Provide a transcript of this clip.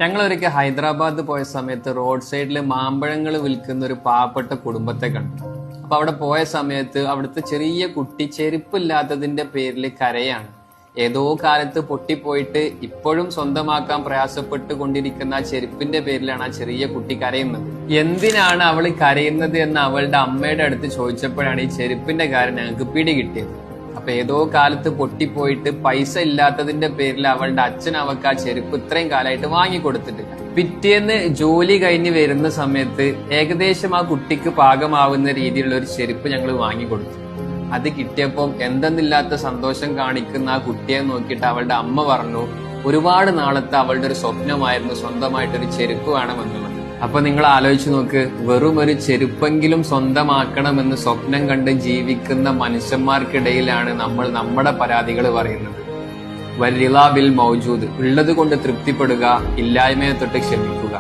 ഞങ്ങളൊരിക്കൽ ഹൈദരാബാദ് പോയ സമയത്ത് റോഡ് സൈഡിൽ മാമ്പഴങ്ങൾ വിൽക്കുന്ന ഒരു പാവപ്പെട്ട കുടുംബത്തെ കണ്ടു. അപ്പൊ അവിടെ പോയ സമയത്ത് അവിടുത്തെ ചെറിയ കുട്ടി ചെരുപ്പില്ലാത്തതിന്റെ പേരിൽ കരയാണ്. ഏതോ കാലത്ത് പൊട്ടിപ്പോയിട്ട് ഇപ്പോഴും സ്വന്തമാക്കാൻ പ്രയാസപ്പെട്ട് കൊണ്ടിരിക്കുന്ന ആ ചെരുപ്പിന്റെ പേരിലാണ് ആ ചെറിയ കുട്ടി കരയുന്നത്. എന്തിനാണ് അവൾ കരയുന്നത് എന്ന് അവളുടെ അമ്മയുടെ അടുത്ത് ചോദിച്ചപ്പോഴാണ് ഈ ചെരുപ്പിന്റെ കാര്യം ഞങ്ങൾക്ക് പിടികിട്ടിയത്. അപ്പൊ ഏതോ കാലത്ത് പൊട്ടിപ്പോയിട്ട് പൈസ ഇല്ലാത്തതിന്റെ പേരിൽ അവളുടെ അച്ഛൻ അവൾക്ക് ആ ചെരുപ്പ് ഇത്രയും കാലമായിട്ട് വാങ്ങിക്കൊടുത്തിട്ടില്ല. പിറ്റേന്ന് ജോലി കഴിഞ്ഞ് വരുന്ന സമയത്ത് ഏകദേശം ആ കുട്ടിക്ക് പാകമാവുന്ന രീതിയിലുള്ള ഒരു ചെരുപ്പ് ഞങ്ങൾ വാങ്ങിക്കൊടുത്തു. അത് കിട്ടിയപ്പോൾ എന്തെന്നില്ലാത്ത സന്തോഷം കാണിക്കുന്ന ആ കുട്ടിയെ നോക്കിയിട്ട് അവളുടെ അമ്മ പറഞ്ഞു, ഒരുപാട് നാളത്തെ അവളുടെ ഒരു സ്വപ്നമായിരുന്നു സ്വന്തമായിട്ടൊരു ചെരുപ്പ് വേണമെന്നുള്ളത്. അപ്പൊ നിങ്ങൾ ആലോചിച്ച് നോക്ക്, വെറും ഒരു ചെരുപ്പെങ്കിലും സ്വന്തമാക്കണമെന്ന് സ്വപ്നം കണ്ട് ജീവിക്കുന്ന മനുഷ്യന്മാർക്കിടയിലാണ് നമ്മൾ നമ്മുടെ പരാതികൾ പറയുന്നത്. വൽ റിളാ ബിൽ മൗജൂദ്, ഉള്ളത് കൊണ്ട് തൃപ്തിപ്പെടുക, ഇല്ലായ്മയെ തൊട്ട് ക്ഷമിക്കുക.